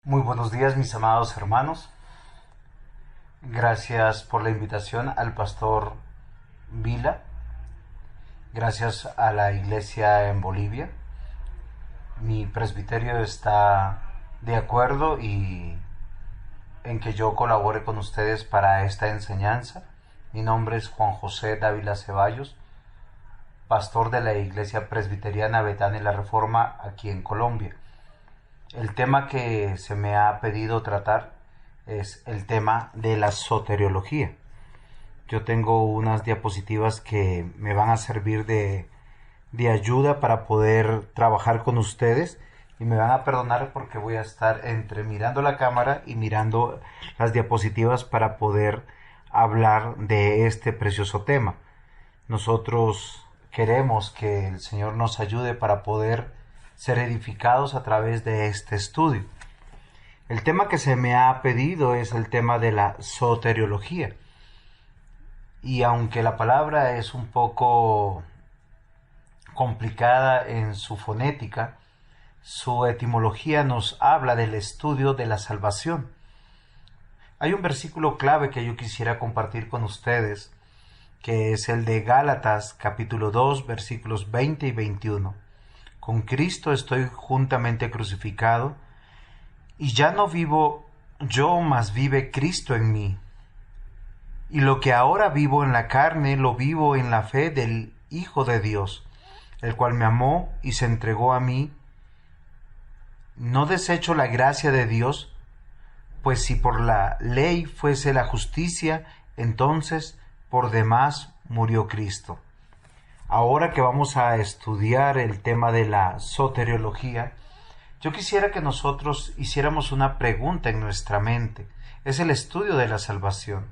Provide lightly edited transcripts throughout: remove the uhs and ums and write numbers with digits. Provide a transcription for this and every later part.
Muy buenos días, mis amados hermanos. Gracias por la invitación al pastor Vila. Gracias a la iglesia en Bolivia. Mi presbiterio está de acuerdo en que yo colabore con ustedes para esta enseñanza. Mi nombre es Juan José Dávila Ceballos, pastor de la iglesia presbiteriana Betania y la Reforma aquí en Colombia. El tema que se me ha pedido tratar es el tema de la soteriología. Yo tengo unas diapositivas que me van a servir de ayuda para poder trabajar con ustedes, y me van a perdonar porque voy a estar entre mirando la cámara y mirando las diapositivas para poder hablar de este precioso tema. Nosotros queremos que el Señor nos ayude para poder ser edificados a través de este estudio. El tema que se me ha pedido es el tema de la soteriología. Y aunque la palabra es un poco complicada en su fonética, su etimología nos habla del estudio de la salvación. Hay un versículo clave que yo quisiera compartir con ustedes, que es el de Gálatas capítulo 2, versículos 20 y 21. Con Cristo estoy juntamente crucificado, y ya no vivo yo, mas vive Cristo en mí. Y lo que ahora vivo en la carne, lo vivo en la fe del Hijo de Dios, el cual me amó y se entregó a mí. No desecho la gracia de Dios, pues si por la ley fuese la justicia, entonces por demás murió Cristo. Ahora que vamos a estudiar el tema de la soteriología, yo quisiera que nosotros hiciéramos una pregunta en nuestra mente. Es el estudio de la salvación.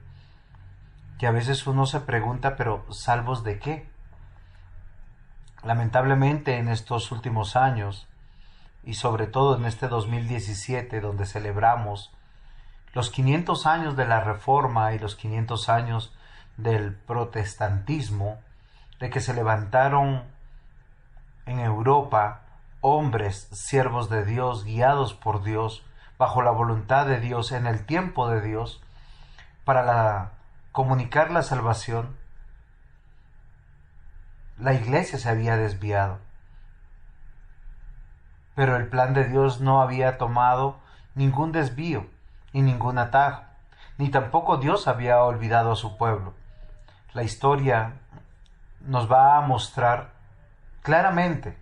Que a veces uno se pregunta, pero ¿salvos de qué? Lamentablemente en estos últimos años, y sobre todo en este 2017, donde celebramos los 500 años de la Reforma y los 500 años del protestantismo, de que se levantaron en Europa hombres, siervos de Dios, guiados por Dios, bajo la voluntad de Dios, en el tiempo de Dios, para comunicar la salvación. La iglesia se había desviado, pero el plan de Dios no había tomado ningún desvío y ningún atajo, ni tampoco Dios había olvidado a su pueblo. La historia nos va a mostrar claramente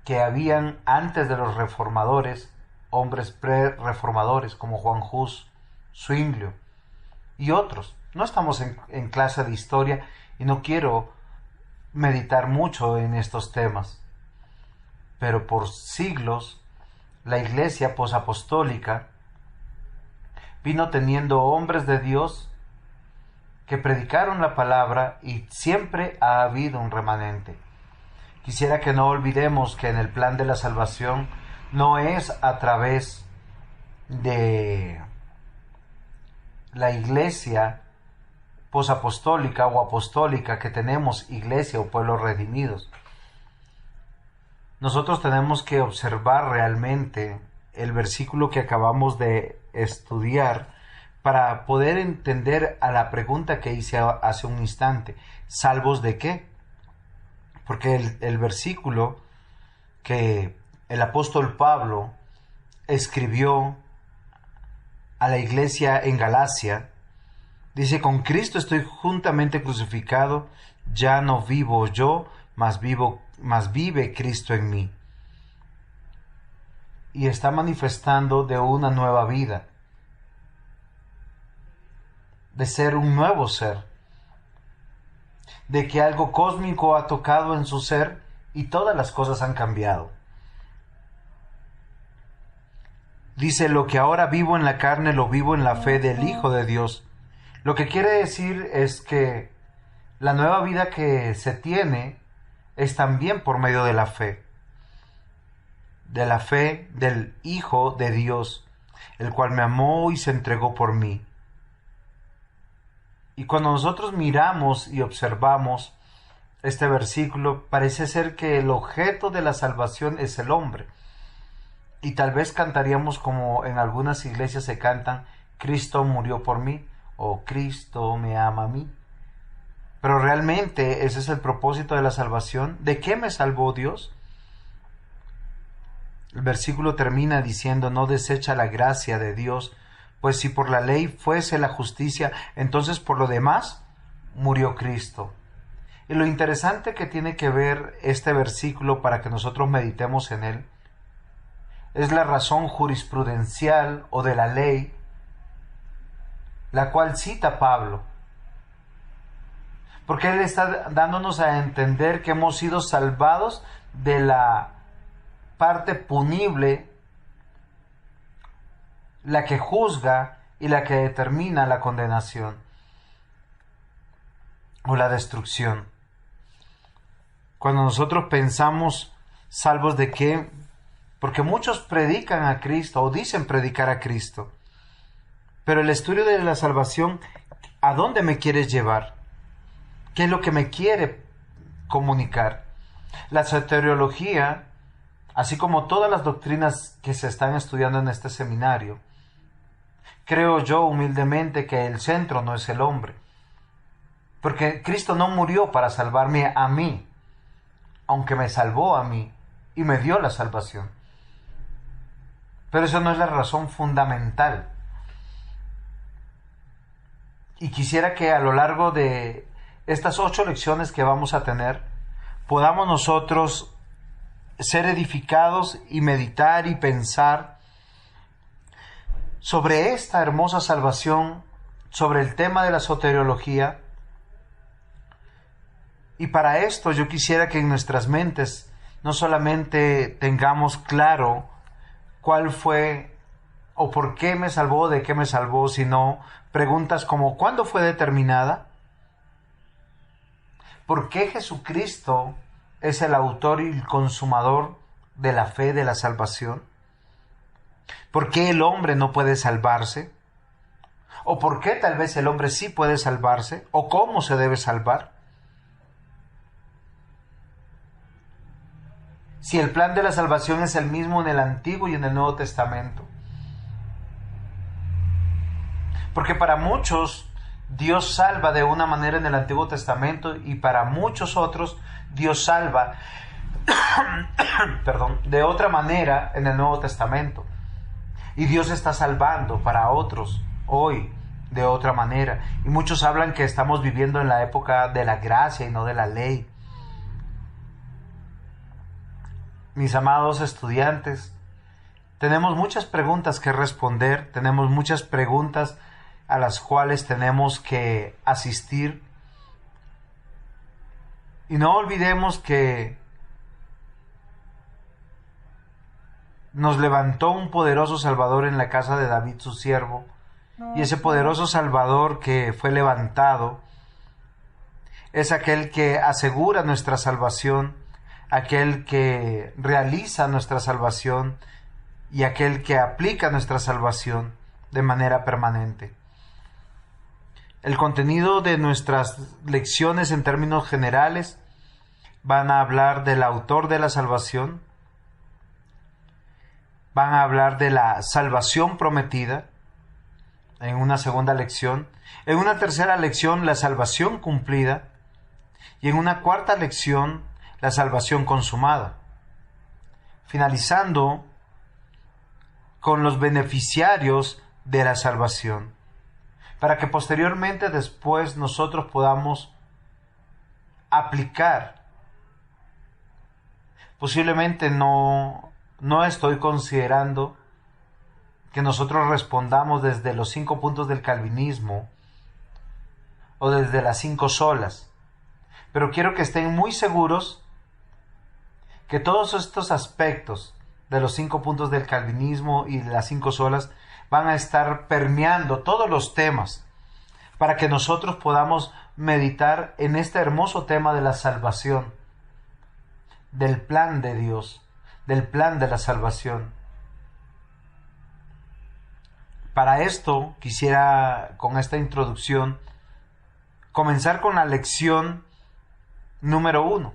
que habían antes de los reformadores hombres pre-reformadores como Juan Hus, Zwinglio y otros. No estamos en clase de historia y no quiero meditar mucho en estos temas, pero por siglos la iglesia posapostólica vino teniendo hombres de Dios que predicaron la palabra, y siempre ha habido un remanente. Quisiera que no olvidemos que en el plan de la salvación no es a través de la iglesia posapostólica o apostólica que tenemos iglesia o pueblos redimidos. Nosotros tenemos que observar realmente el versículo que acabamos de estudiar para poder entender a la pregunta que hice hace un instante. ¿Salvos de qué? Porque el versículo que el apóstol Pablo escribió a la iglesia en Galacia dice: con Cristo estoy juntamente crucificado, ya no vivo yo, mas vive Cristo en mí. Y está manifestando de una nueva vida, de ser un nuevo ser, de que algo cósmico ha tocado en su ser y todas las cosas han cambiado. Dice: lo que ahora vivo en la carne, lo vivo en la fe del Hijo de Dios. Lo que quiere decir es que la nueva vida que se tiene es también por medio de la fe del Hijo de Dios, el cual me amó y se entregó por mí. Y cuando nosotros miramos y observamos este versículo, parece ser que el objeto de la salvación es el hombre. Y tal vez cantaríamos como en algunas iglesias se cantan, Cristo murió por mí, o Cristo me ama a mí. Pero realmente ese es el propósito de la salvación. ¿De qué me salvó Dios? El versículo termina diciendo, no desecha la gracia de Dios, pues si por la ley fuese la justicia, entonces por lo demás murió Cristo. Y lo interesante que tiene que ver este versículo para que nosotros meditemos en él, es la razón jurisprudencial o de la ley, la cual cita Pablo. Porque él está dándonos a entender que hemos sido salvados de la parte punible, la que juzga y la que determina la condenación o la destrucción. Cuando nosotros pensamos, ¿salvos de qué? Porque muchos predican a Cristo o dicen predicar a Cristo. Pero el estudio de la salvación, ¿a dónde me quieres llevar? ¿Qué es lo que me quiere comunicar? La soteriología, así como todas las doctrinas que se están estudiando en este seminario, creo yo humildemente que el centro no es el hombre. Porque Cristo no murió para salvarme a mí, aunque me salvó a mí y me dio la salvación. Pero eso no es la razón fundamental. Y quisiera que a lo largo de estas 8 lecciones que vamos a tener, podamos nosotros ser edificados y meditar y pensar sobre esta hermosa salvación, sobre el tema de la soteriología. Y para esto yo quisiera que en nuestras mentes no solamente tengamos claro cuál fue o por qué me salvó, de qué me salvó, sino preguntas como ¿cuándo fue determinada? ¿Por qué Jesucristo es el autor y el consumador de la fe de la salvación? ¿Por qué el hombre no puede salvarse? ¿O por qué tal vez el hombre sí puede salvarse? ¿O cómo se debe salvar? Si el plan de la salvación es el mismo en el Antiguo y en el Nuevo Testamento. Porque para muchos Dios salva de una manera en el Antiguo Testamento y para muchos otros Dios salva de otra manera en el Nuevo Testamento. Y Dios está salvando para otros hoy de otra manera. Y muchos hablan que estamos viviendo en la época de la gracia y no de la ley. Mis amados estudiantes, tenemos muchas preguntas que responder, tenemos muchas preguntas a las cuales tenemos que asistir. Y no olvidemos que nos levantó un poderoso Salvador en la casa de David su siervo, y ese poderoso Salvador que fue levantado es aquel que asegura nuestra salvación, aquel que realiza nuestra salvación y aquel que aplica nuestra salvación de manera permanente. El contenido de nuestras lecciones en términos generales van a hablar del autor de la salvación, van a hablar de la salvación prometida en una segunda lección, en una tercera lección la salvación cumplida y en una cuarta lección la salvación consumada, finalizando con los beneficiarios de la salvación, para que posteriormente después nosotros podamos aplicar. Posiblemente no estoy considerando que nosotros respondamos desde los 5 puntos del calvinismo o desde las 5 solas, pero quiero que estén muy seguros que todos estos aspectos de los 5 puntos del calvinismo y de las 5 solas van a estar permeando todos los temas para que nosotros podamos meditar en este hermoso tema de la salvación, del plan de Dios, del plan de la salvación. Para esto quisiera, con esta introducción, comenzar con la lección número 1,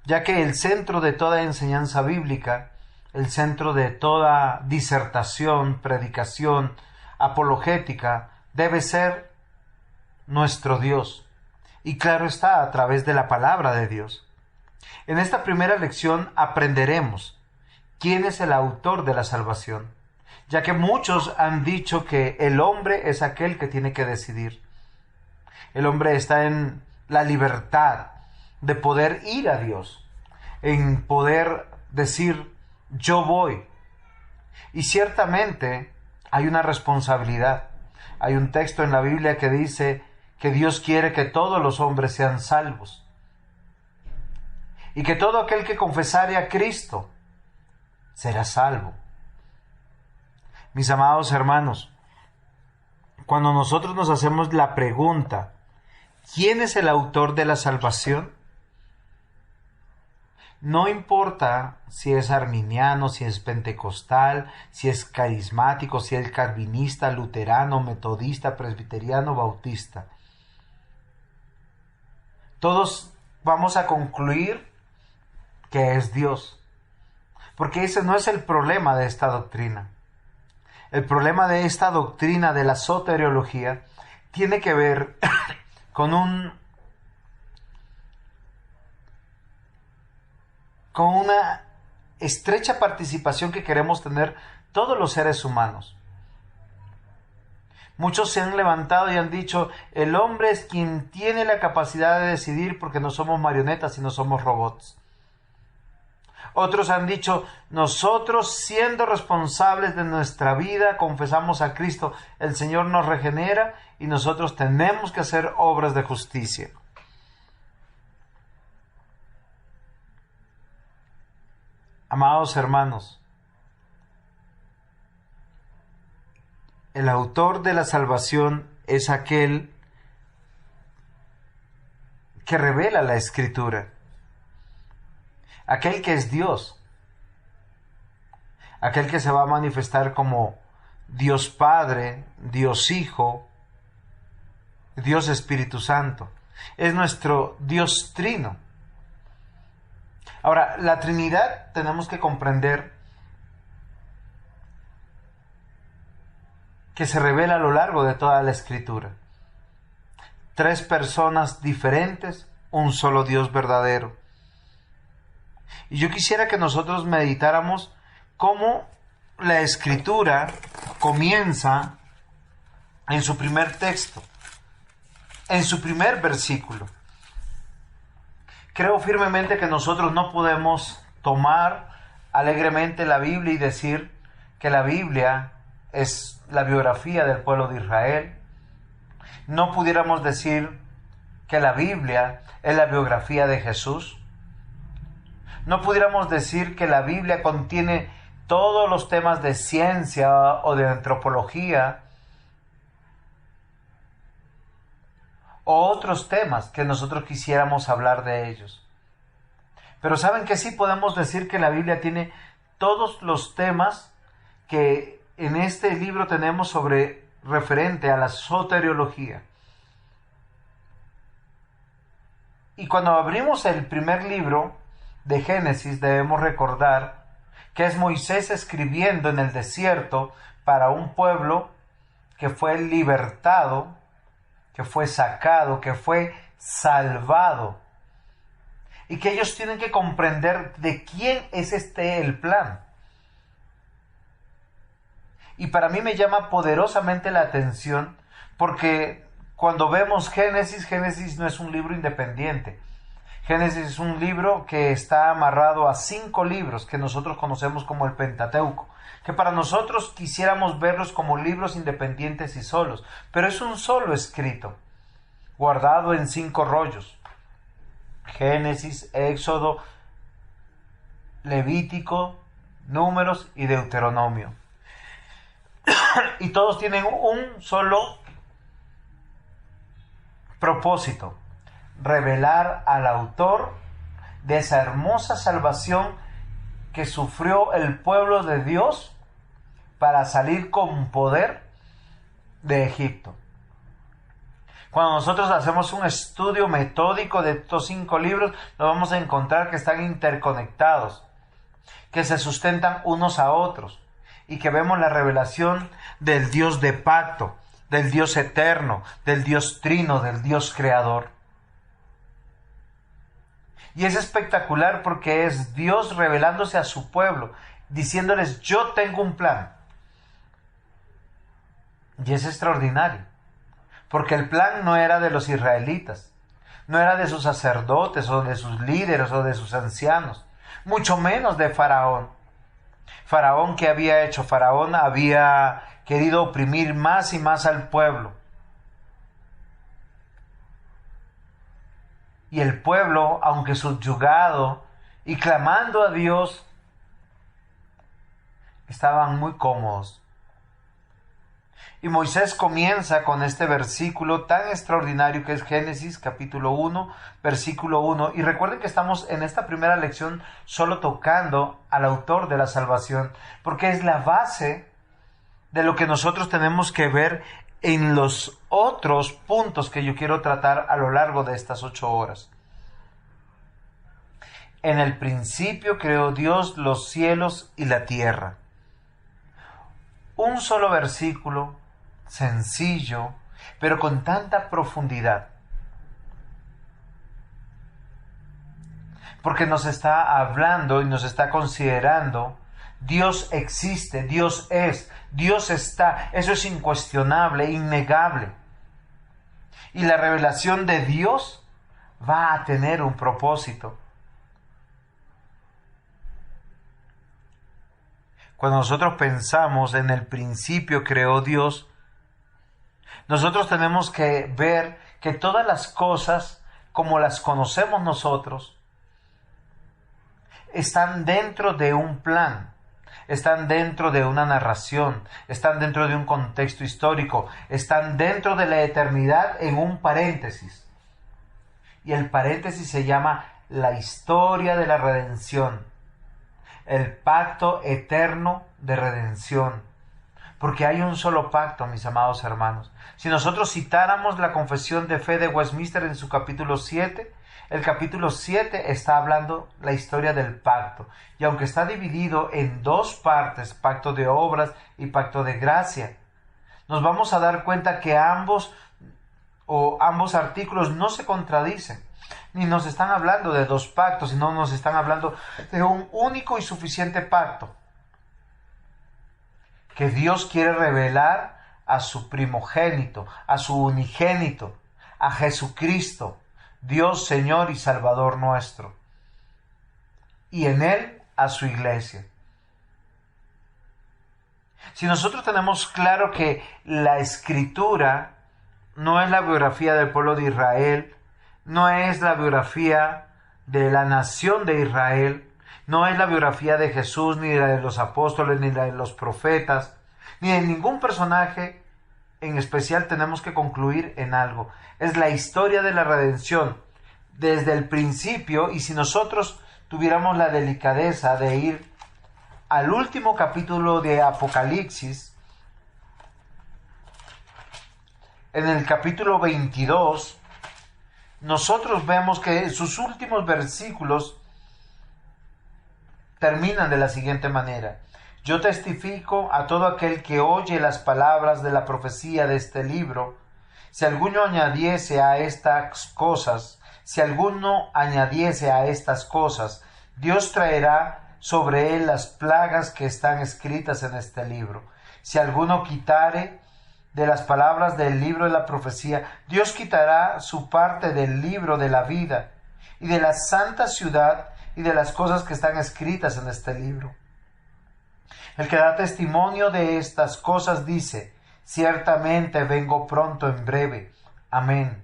ya que el centro de toda enseñanza bíblica el centro de toda disertación, predicación, apologética, debe ser nuestro Dios. Y claro está, a través de la palabra de Dios. En esta primera lección aprenderemos quién es el autor de la salvación, ya que muchos han dicho que el hombre es aquel que tiene que decidir. El hombre está en la libertad de poder ir a Dios, en poder decir, yo voy. Y ciertamente hay una responsabilidad. Hay un texto en la Biblia que dice que Dios quiere que todos los hombres sean salvos. Y que todo aquel que confesare a Cristo será salvo. Mis amados hermanos, cuando nosotros nos hacemos la pregunta, ¿quién es el autor de la salvación? No importa si es arminiano, si es pentecostal, si es carismático, si es calvinista, luterano, metodista, presbiteriano, bautista. Todos vamos a concluir que es Dios. Porque ese no es el problema de esta doctrina. El problema de esta doctrina de la soteriología tiene que ver con una estrecha participación que queremos tener todos los seres humanos. Muchos se han levantado y han dicho, el hombre es quien tiene la capacidad de decidir porque no somos marionetas y no somos robots. Otros han dicho, nosotros siendo responsables de nuestra vida, confesamos a Cristo, el Señor nos regenera y nosotros tenemos que hacer obras de justicia. Amados hermanos, el autor de la salvación es aquel que revela la Escritura, aquel que es Dios, aquel que se va a manifestar como Dios Padre, Dios Hijo, Dios Espíritu Santo. Es nuestro Dios Trino. Ahora, la Trinidad tenemos que comprender que se revela a lo largo de toda la Escritura. 3 personas diferentes, un solo Dios verdadero. Y yo quisiera que nosotros meditáramos cómo la Escritura comienza en su primer texto, en su primer versículo. Creo firmemente que nosotros no podemos tomar alegremente la Biblia y decir que la Biblia es la biografía del pueblo de Israel. No pudiéramos decir que la Biblia es la biografía de Jesús. No pudiéramos decir que la Biblia contiene todos los temas de ciencia o de antropología o otros temas que nosotros quisiéramos hablar de ellos. Pero ¿saben que sí podemos decir que la Biblia tiene todos los temas que en este libro tenemos sobre referente a la soteriología? Y cuando abrimos el primer libro de Génesis debemos recordar que es Moisés escribiendo en el desierto para un pueblo que fue libertado, que fue sacado, que fue salvado, y que ellos tienen que comprender de quién es el plan. Y para mí me llama poderosamente la atención porque cuando vemos Génesis, Génesis no es un libro independiente. Génesis es un libro que está amarrado a 5 libros que nosotros conocemos como el Pentateuco, que para nosotros quisiéramos verlos como libros independientes y solos, pero es un solo escrito, guardado en 5 rollos. Génesis, Éxodo, Levítico, Números y Deuteronomio. Y todos tienen un solo propósito: revelar al autor de esa hermosa salvación que sufrió el pueblo de Dios para salir con poder de Egipto. Cuando nosotros hacemos un estudio metódico de estos 5 libros, nos vamos a encontrar que están interconectados. que se sustentan unos a otros y que vemos la revelación del Dios de pacto, del Dios eterno, del Dios trino, del Dios creador. Y es espectacular porque es Dios revelándose a su pueblo, diciéndoles: yo tengo un plan. Y es extraordinario, porque el plan no era de los israelitas, no era de sus sacerdotes o de sus líderes o de sus ancianos, mucho menos de Faraón. Faraón, ¿qué había hecho? Faraón había querido oprimir más y más al pueblo. Y el pueblo, aunque subyugado y clamando a Dios, estaban muy cómodos. Y Moisés comienza con este versículo tan extraordinario que es Génesis capítulo 1, versículo 1. Y recuerden que estamos en esta primera lección solo tocando al autor de la salvación, porque es la base de lo que nosotros tenemos que ver en los otros puntos que yo quiero tratar a lo largo de estas 8 horas. En el principio creó Dios los cielos y la tierra. Un solo versículo, sencillo, pero con tanta profundidad. Porque nos está hablando y nos está considerando: Dios existe, Dios es, Dios está. Eso es incuestionable, innegable. Y la revelación de Dios va a tener un propósito. Cuando nosotros pensamos en el principio creó Dios, nosotros tenemos que ver que todas las cosas, como las conocemos nosotros, están dentro de un plan, están dentro de una narración, están dentro de un contexto histórico, están dentro de la eternidad en un paréntesis. Y el paréntesis se llama la historia de la redención, el pacto eterno de redención. Porque hay un solo pacto, mis amados hermanos. Si nosotros citáramos la Confesión de Fe de Westminster en su capítulo 7, el capítulo 7 está hablando la historia del pacto. Y aunque está dividido en 2 partes, pacto de obras y pacto de gracia, nos vamos a dar cuenta que ambos artículos no se contradicen, ni nos están hablando de 2 pactos, sino nos están hablando de un único y suficiente pacto que Dios quiere revelar a su primogénito, a su unigénito, a Jesucristo, Dios, Señor y Salvador nuestro, y en Él a su iglesia. Si nosotros tenemos claro que la Escritura no es la biografía del pueblo de Israel, no es la biografía de la nación de Israel, no es la biografía de Jesús, ni la de los apóstoles, ni la de los profetas, ni de ningún personaje en especial, tenemos que concluir en algo. Es la historia de la redención desde el principio. Y si nosotros tuviéramos la delicadeza de ir al último capítulo de Apocalipsis, en el capítulo 22, nosotros vemos que sus últimos versículos terminan de la siguiente manera: yo testifico a todo aquel que oye las palabras de la profecía de este libro. Si alguno añadiese a estas cosas, Dios traerá sobre él las plagas que están escritas en este libro. Si alguno quitare de las palabras del libro de la profecía, Dios quitará su parte del libro de la vida y de la santa ciudad y de las cosas que están escritas en este libro. El que da testimonio de estas cosas dice: ciertamente vengo pronto en breve. Amén.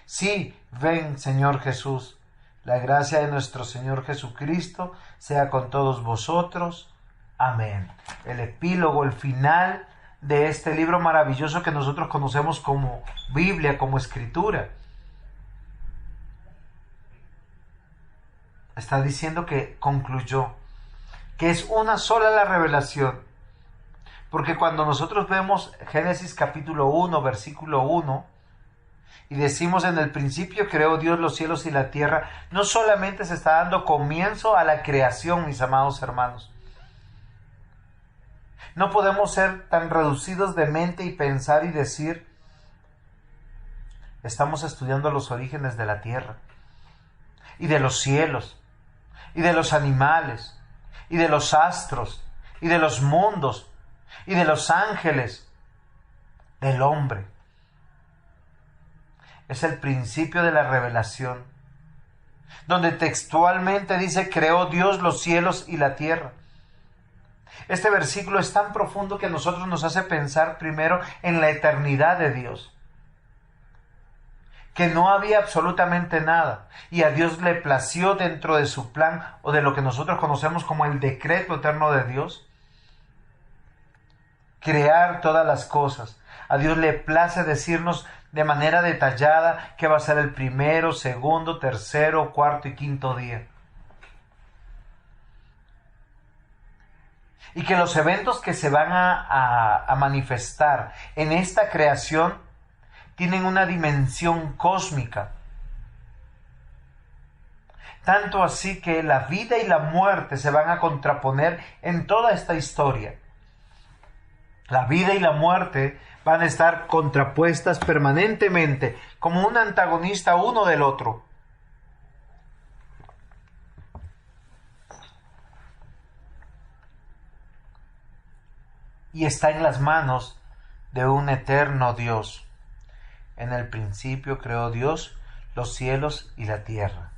Sí, ven, Señor Jesús. La gracia de nuestro Señor Jesucristo sea con todos vosotros. Amén. El epílogo, el final de este libro maravilloso que nosotros conocemos como Biblia, como Escritura, está diciendo que concluyó, que es una sola la revelación. Porque cuando nosotros vemos Génesis capítulo 1, versículo 1, y decimos en el principio creó Dios los cielos y la tierra, no solamente se está dando comienzo a la creación, mis amados hermanos. No podemos ser tan reducidos de mente y pensar y decir, estamos estudiando los orígenes de la tierra, y de los cielos, y de los animales, y de los astros, y de los mundos, y de los ángeles, del hombre. Es el principio de la revelación, donde textualmente dice, creó Dios los cielos y la tierra. Este versículo es tan profundo que a nosotros nos hace pensar primero en la eternidad de Dios, que no había absolutamente nada, y a Dios le plació dentro de su plan, o de lo que nosotros conocemos como el decreto eterno de Dios, crear todas las cosas. A Dios le place decirnos de manera detallada qué va a ser el primero, segundo, tercero, cuarto y quinto día. Y que los eventos que se van a manifestar en esta creación tienen una dimensión cósmica. Tanto así que la vida y la muerte se van a contraponer en toda esta historia. La vida y la muerte van a estar contrapuestas permanentemente, como un antagonista uno del otro. Y está en las manos de un eterno Dios. En el principio creó Dios los cielos y la tierra.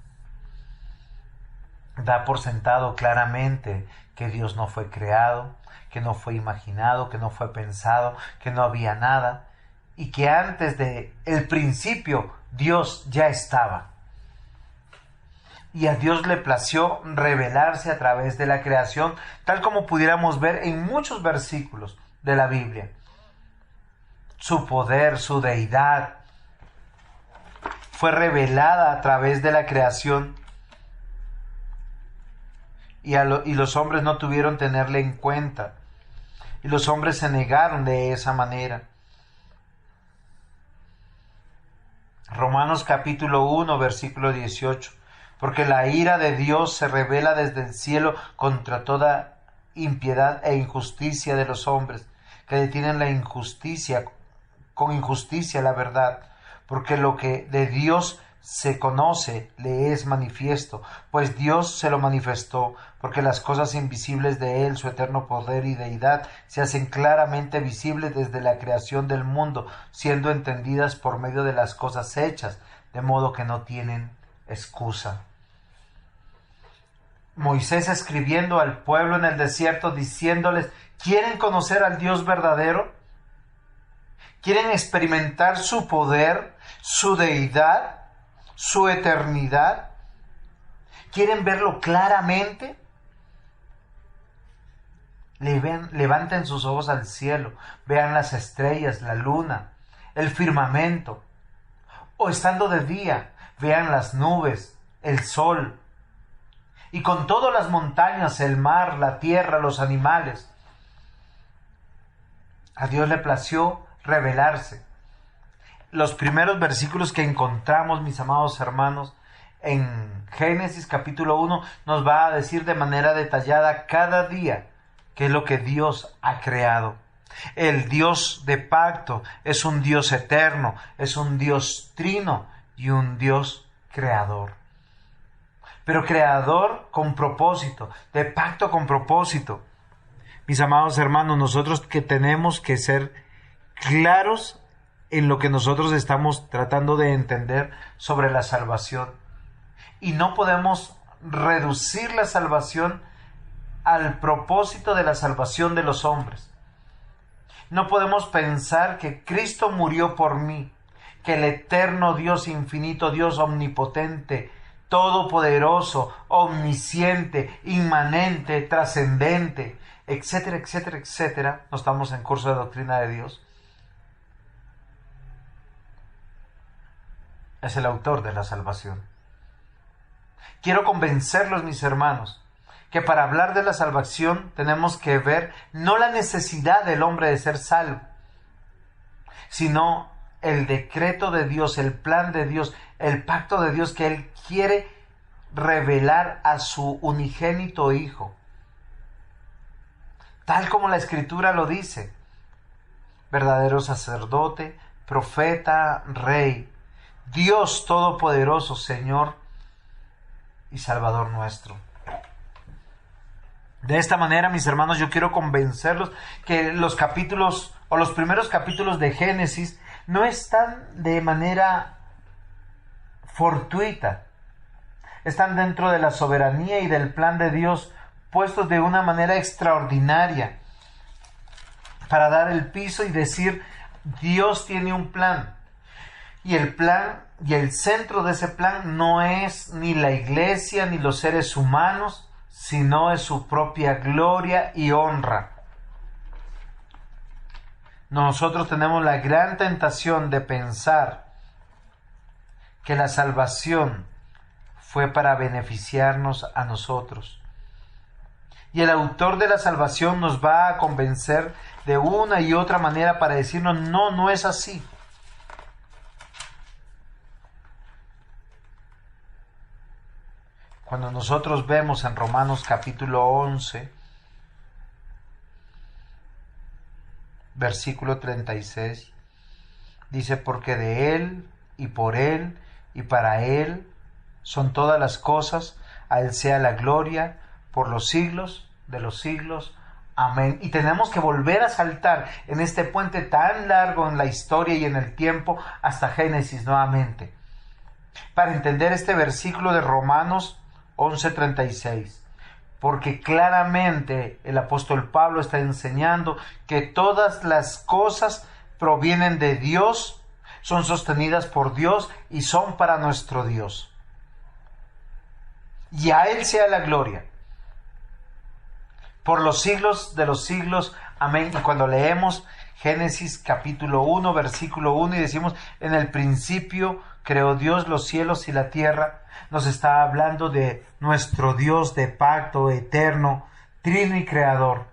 Da por sentado claramente que Dios no fue creado, que no fue imaginado, que no fue pensado, que no había nada, y que antes de el principio Dios ya estaba. Y a Dios le plació revelarse a través de la creación, tal como pudiéramos ver en muchos versículos de la Biblia. Su poder, su deidad, fue revelada a través de la creación, y los hombres no tuvieron tenerle en cuenta, y los hombres se negaron de esa manera. Romanos capítulo 1, versículo 18. Porque la ira de Dios se revela desde el cielo contra toda impiedad e injusticia de los hombres, que detienen la injusticia, con injusticia la verdad, porque lo que de Dios se conoce le es manifiesto, pues Dios se lo manifestó, porque las cosas invisibles de Él, su eterno poder y deidad, se hacen claramente visibles desde la creación del mundo, siendo entendidas por medio de las cosas hechas, de modo que no tienen excusa. Moisés escribiendo al pueblo en el desierto, diciéndoles, ¿quieren conocer al Dios verdadero? ¿Quieren experimentar su poder, su deidad, su eternidad? ¿Quieren verlo claramente? Levanten sus ojos al cielo, vean las estrellas, la luna, el firmamento, o estando de día, vean las nubes, el sol, y con todas las montañas, el mar, la tierra, los animales. A Dios le plació revelarse. Los primeros versículos que encontramos, mis amados hermanos, en Génesis capítulo 1, nos va a decir de manera detallada cada día qué es lo que Dios ha creado. El Dios de pacto es un Dios eterno, es un Dios trino y un Dios creador. Pero creador con propósito, de pacto con propósito. Mis amados hermanos, nosotros que tenemos que ser claros en lo que nosotros estamos tratando de entender sobre la salvación. Y no podemos reducir la salvación al propósito de la salvación de los hombres. No podemos pensar que Cristo murió por mí, que el eterno Dios infinito, Dios omnipotente, todopoderoso, omnisciente, inmanente, trascendente, etcétera, etcétera, etcétera. No estamos en curso de doctrina de Dios. Es el autor de la salvación. Quiero convencerlos, mis hermanos, que para hablar de la salvación tenemos que ver no la necesidad del hombre de ser salvo, sino el decreto de Dios, el plan de Dios, el pacto de Dios que Él quiere revelar a su unigénito Hijo. Tal como la Escritura lo dice, verdadero sacerdote, profeta, rey, Dios todopoderoso, Señor y Salvador nuestro. De esta manera, mis hermanos, yo quiero convencerlos que los capítulos o los primeros capítulos de Génesis no están de manera fortuita. Están dentro de la soberanía y del plan de Dios, puestos de una manera extraordinaria para dar el piso y decir, Dios tiene un plan. Y el plan y el centro de ese plan no es ni la iglesia ni los seres humanos, sino es su propia gloria y honra. Nosotros tenemos la gran tentación de pensar que la salvación fue para beneficiarnos a nosotros. Y el autor de la salvación nos va a convencer de una y otra manera para decirnos, no, no es así. Cuando nosotros vemos en Romanos capítulo 11, versículo 36, dice, porque de Él y por Él y para Él son todas las cosas, a Él sea la gloria por los siglos de los siglos. Amén. Y tenemos que volver a saltar en este puente tan largo en la historia y en el tiempo hasta Génesis nuevamente, para entender este versículo de Romanos 11:36. Porque claramente el apóstol Pablo está enseñando que todas las cosas provienen de Dios, son sostenidas por Dios y son para nuestro Dios. Y a Él sea la gloria por los siglos de los siglos. Amén. Y cuando leemos Génesis capítulo 1, versículo 1 y decimos, en el principio creó Dios los cielos y la tierra, nos está hablando de nuestro Dios de pacto eterno, trino y creador.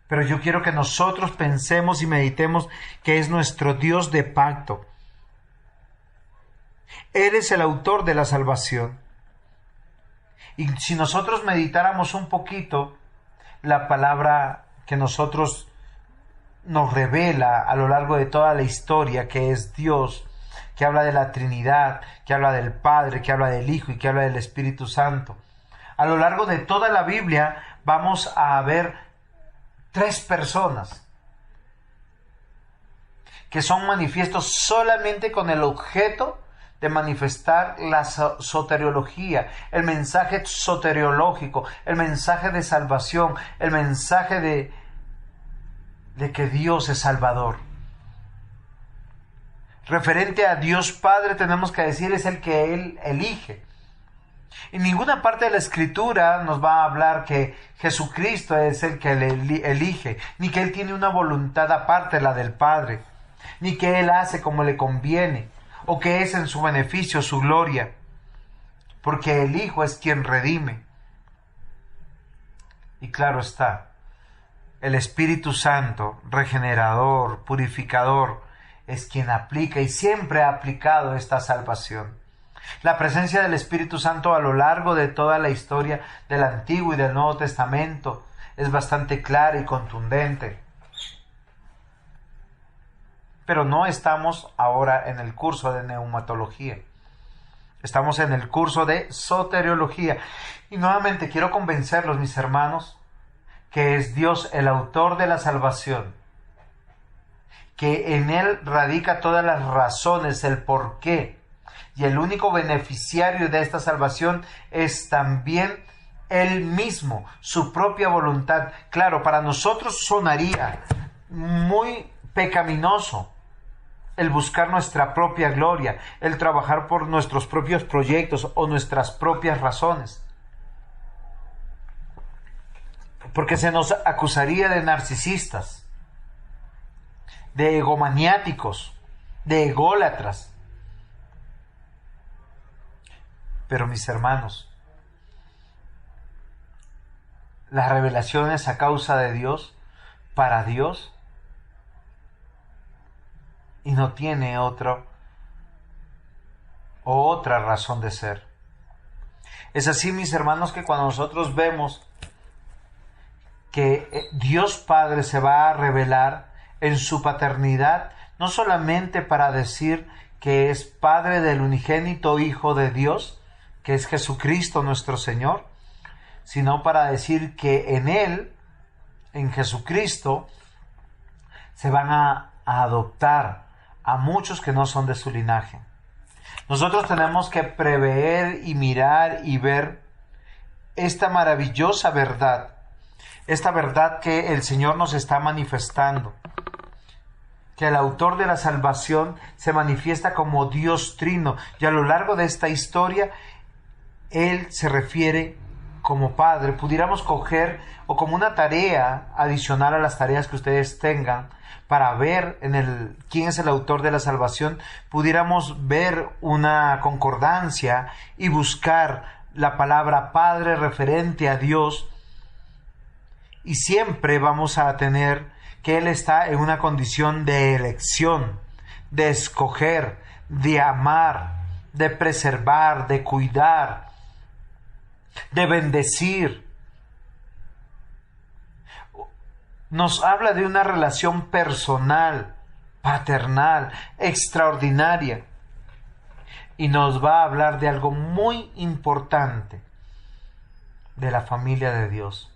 Pero yo quiero que nosotros pensemos y meditemos que es nuestro Dios de pacto. Él es el autor de la salvación. Y si nosotros meditáramos un poquito la palabra que nosotros nos revela a lo largo de toda la historia, que es Dios, que habla de la Trinidad, que habla del Padre, que habla del Hijo y que habla del Espíritu Santo. A lo largo de toda la Biblia vamos a ver tres personas que son manifiestos solamente con el objeto de manifestar la soteriología, el mensaje soteriológico, el mensaje de salvación, el mensaje de que Dios es Salvador. Referente a Dios Padre tenemos que decir es el que Él elige. En ninguna parte de la Escritura nos va a hablar que Jesucristo es el que le elige, ni que Él tiene una voluntad aparte de la del Padre, ni que Él hace como le conviene, o que es en su beneficio, su gloria, porque el Hijo es quien redime. Y claro está, el Espíritu Santo, regenerador, purificador, es quien aplica y siempre ha aplicado esta salvación. La presencia del Espíritu Santo a lo largo de toda la historia del Antiguo y del Nuevo Testamento es bastante clara y contundente. Pero no estamos ahora en el curso de neumatología. Estamos en el curso de soteriología. Y nuevamente quiero convencerlos, mis hermanos, que es Dios el autor de la salvación, que en Él radica todas las razones, el porqué, y el único beneficiario de esta salvación es también Él mismo, su propia voluntad. Claro, para nosotros sonaría muy pecaminoso el buscar nuestra propia gloria, el trabajar por nuestros propios proyectos o nuestras propias razones, porque se nos acusaría de narcisistas, de egomaniáticos, de ególatras. Pero mis hermanos, las revelaciones a causa de Dios, para Dios, y no tiene otra razón de ser. Es así, mis hermanos, que cuando nosotros vemos que Dios Padre se va a revelar en su paternidad, no solamente para decir que es Padre del unigénito Hijo de Dios, que es Jesucristo nuestro Señor, sino para decir que en Él, en Jesucristo, se van a adoptar a muchos que no son de su linaje. Nosotros tenemos que prever y mirar y ver esta maravillosa verdad, esta verdad que el Señor nos está manifestando, que el autor de la salvación se manifiesta como Dios Trino, y a lo largo de esta historia Él se refiere como Padre. Pudiéramos coger, o como una tarea adicional a las tareas que ustedes tengan, para ver quién es el autor de la salvación, pudiéramos ver una concordancia y buscar la palabra Padre referente a Dios, y siempre vamos a tener que Él está en una condición de elección, de escoger, de amar, de preservar, de cuidar, de bendecir. Nos habla de una relación personal, paternal, extraordinaria. Y nos va a hablar de algo muy importante, de la familia de Dios.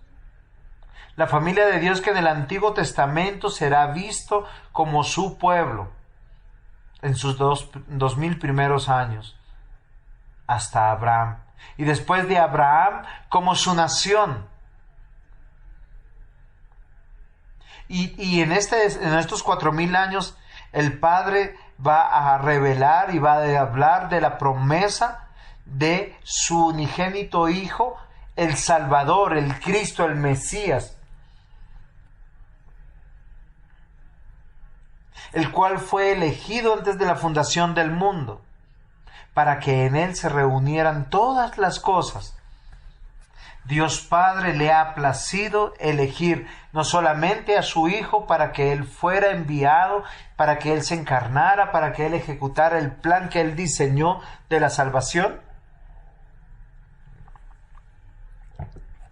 La familia de Dios que en el Antiguo Testamento será visto como su pueblo en sus 2000 primeros años, hasta Abraham. Y después de Abraham como su nación. Y en estos 4000 años el Padre va a revelar y va a hablar de la promesa de su unigénito Hijo, el Salvador, el Cristo, el Mesías, el cual fue elegido antes de la fundación del mundo, para que en Él se reunieran todas las cosas. Dios Padre le ha placido elegir no solamente a su Hijo para que Él fuera enviado, para que Él se encarnara, para que Él ejecutara el plan que Él diseñó de la salvación,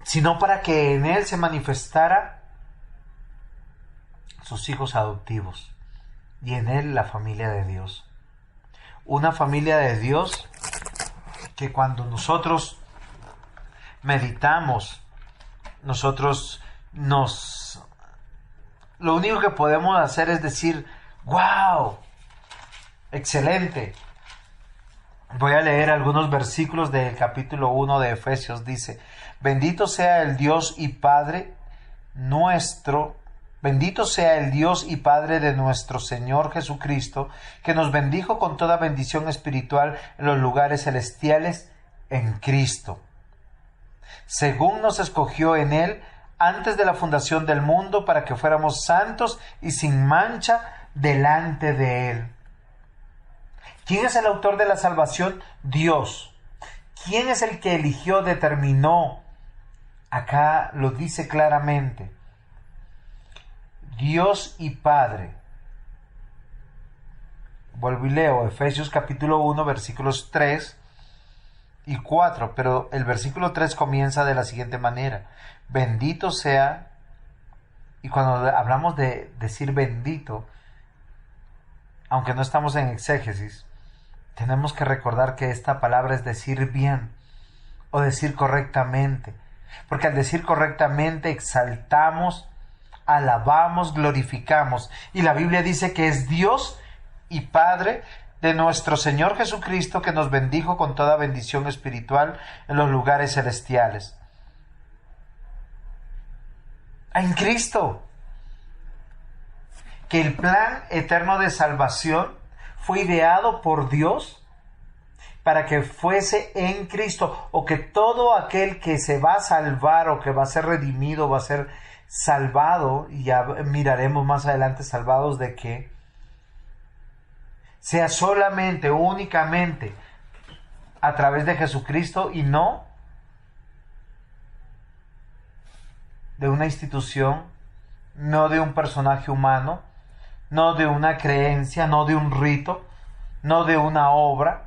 sino para que en Él se manifestara sus hijos adoptivos y en Él la familia de Dios. Una familia de Dios que cuando nosotros meditamos, lo único que podemos hacer es decir, ¡wow! ¡Excelente! Voy a leer algunos versículos del capítulo 1 de Efesios. Dice: Bendito sea el Dios y Padre de nuestro Señor Jesucristo, que nos bendijo con toda bendición espiritual en los lugares celestiales en Cristo, según nos escogió en Él antes de la fundación del mundo, para que fuéramos santos y sin mancha delante de Él. ¿Quién es el autor de la salvación? Dios. ¿Quién es el que eligió, determinó? Acá lo dice claramente. Dios y Padre. Vuelvo y leo Efesios capítulo 1 versículos 3 y 4, pero el versículo 3 comienza de la siguiente manera: bendito sea. Y cuando hablamos de decir bendito, aunque no estamos en exégesis, tenemos que recordar que esta palabra es decir bien o decir correctamente, porque al decir correctamente exaltamos, alabamos, glorificamos, y la Biblia dice que es Dios y Padre de nuestro Señor Jesucristo, que nos bendijo con toda bendición espiritual en los lugares celestiales. En Cristo. Que el plan eterno de salvación fue ideado por Dios para que fuese en Cristo, o que todo aquel que se va a salvar o que va a ser redimido, va a ser salvado, y ya miraremos más adelante salvados de qué, sea solamente, únicamente a través de Jesucristo y no de una institución, no de un personaje humano, no de una creencia, no de un rito, no de una obra,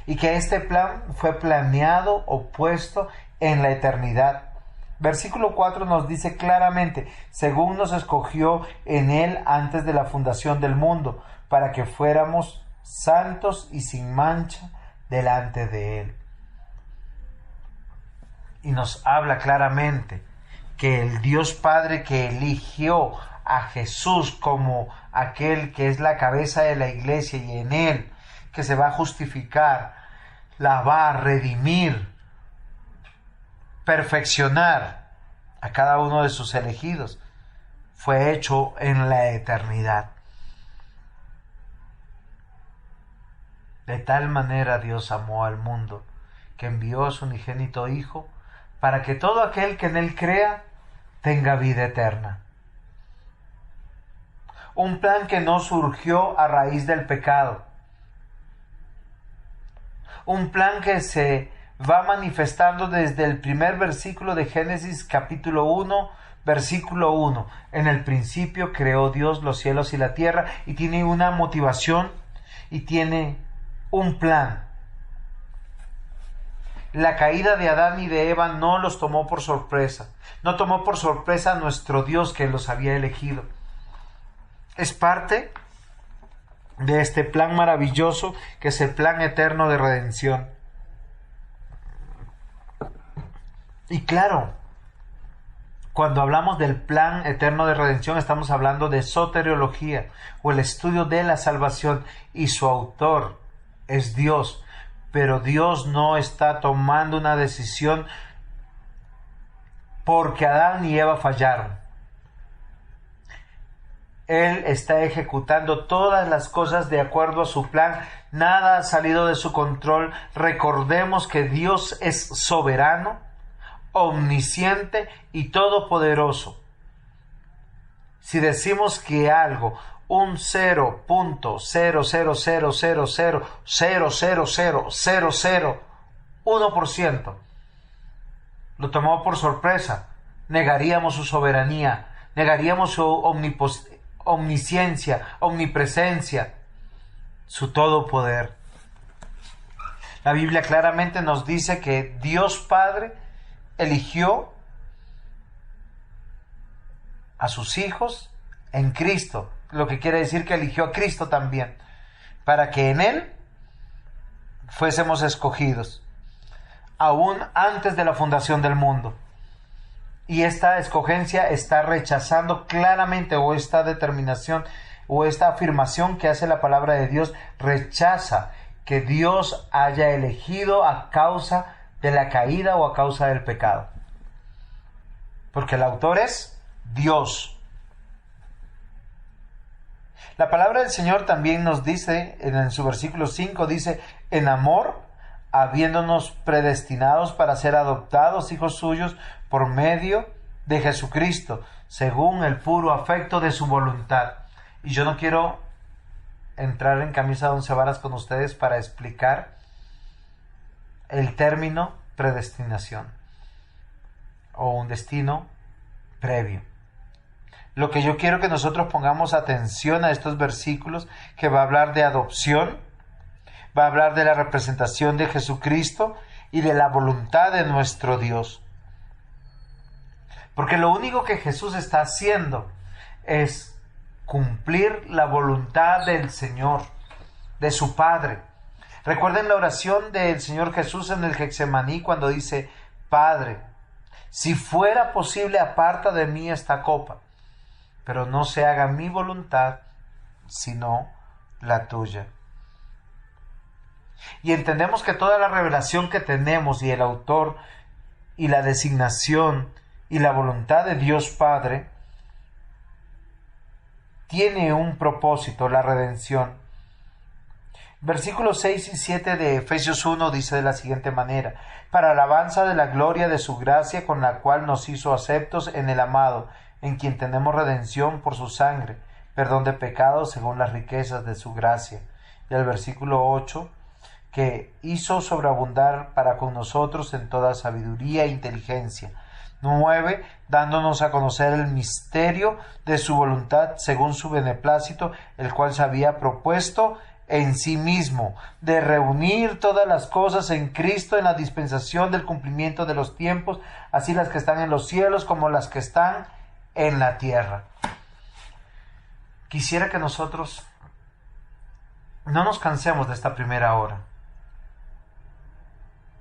y que este plan fue planeado o puesto en la eternidad. Versículo 4 nos dice claramente: según nos escogió en Él antes de la fundación del mundo, para que fuéramos santos y sin mancha delante de Él. Y nos habla claramente que el Dios Padre que eligió a Jesús como aquel que es la cabeza de la iglesia, y en Él que se va a justificar, lavar, redimir, perfeccionar a cada uno de sus elegidos, fue hecho en la eternidad. De tal manera Dios amó al mundo, que envió a su unigénito Hijo, para que todo aquel que en Él crea tenga vida eterna. Un plan que no surgió a raíz del pecado. Un plan que se va manifestando desde el primer versículo de Génesis capítulo 1, versículo 1. En el principio creó Dios los cielos y la tierra, y tiene una motivación y tiene un plan. La caída de Adán y de Eva no los tomó por sorpresa. No tomó por sorpresa a nuestro Dios que los había elegido. Es parte de este plan maravilloso que es el plan eterno de redención. Y claro, cuando hablamos del plan eterno de redención, estamos hablando de soteriología, o el estudio de la salvación, y su autor es Dios. Pero Dios no está tomando una decisión porque Adán y Eva fallaron. Él está ejecutando todas las cosas de acuerdo a su plan. Nada ha salido de su control. Recordemos que Dios es soberano, omnisciente y todopoderoso. Si decimos que algo, un 0.00000000001%, lo tomó por sorpresa, negaríamos su soberanía, negaríamos su omnisciencia, omnipresencia, su todopoder. La Biblia claramente nos dice que Dios Padre eligió a sus hijos en Cristo, lo que quiere decir que eligió a Cristo también, para que en Él fuésemos escogidos, aún antes de la fundación del mundo. Y esta escogencia está rechazando claramente, o esta determinación, o esta afirmación que hace la palabra de Dios, rechaza que Dios haya elegido a causa de la caída o a causa del pecado. Porque el autor es Dios. La palabra del Señor también nos dice, en su versículo 5, dice: en amor, habiéndonos predestinados para ser adoptados hijos suyos por medio de Jesucristo, según el puro afecto de su voluntad. Y yo no quiero entrar en camisa de once varas con ustedes para explicar el término predestinación o un destino previo. Lo que yo quiero que nosotros pongamos atención a estos versículos, que va a hablar de adopción, va a hablar de la representación de Jesucristo y de la voluntad de nuestro Dios. Porque lo único que Jesús está haciendo es cumplir la voluntad del Señor, de su Padre. Recuerden la oración del Señor Jesús en el Getsemaní, cuando dice: Padre, si fuera posible, aparta de mí esta copa, pero no se haga mi voluntad, sino la tuya. Y entendemos que toda la revelación que tenemos, y el autor, y la designación, y la voluntad de Dios Padre, tiene un propósito: la redención. Versículos 6 y 7 de Efesios 1 dice de la siguiente manera: para alabanza de la gloria de su gracia, con la cual nos hizo aceptos en el amado, en quien tenemos redención por su sangre, perdón de pecados según las riquezas de su gracia. Y el versículo 8, que hizo sobreabundar para con nosotros en toda sabiduría e inteligencia, 9. Dándonos a conocer el misterio de su voluntad según su beneplácito, el cual se había propuesto en sí mismo, de reunir todas las cosas en Cristo en la dispensación del cumplimiento de los tiempos, así las que están en los cielos como las que están en la tierra. Quisiera que nosotros no nos cansemos de esta primera hora,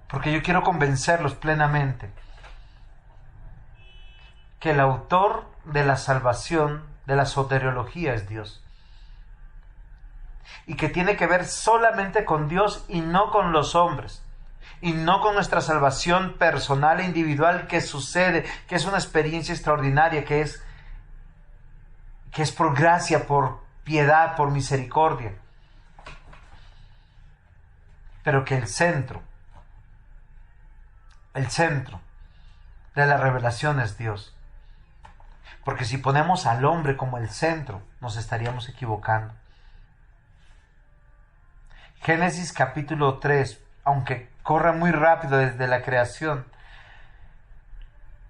porque yo quiero convencerlos plenamente que el autor de la salvación, de la soteriología, es Dios, y que tiene que ver solamente con Dios y no con los hombres, y no con nuestra salvación personal e individual que sucede, que es una experiencia extraordinaria, que es por gracia, por piedad, por misericordia, pero que el centro de la revelación es Dios. Porque si ponemos al hombre como el centro, nos estaríamos equivocando. Génesis capítulo 3, aunque corre muy rápido desde la creación,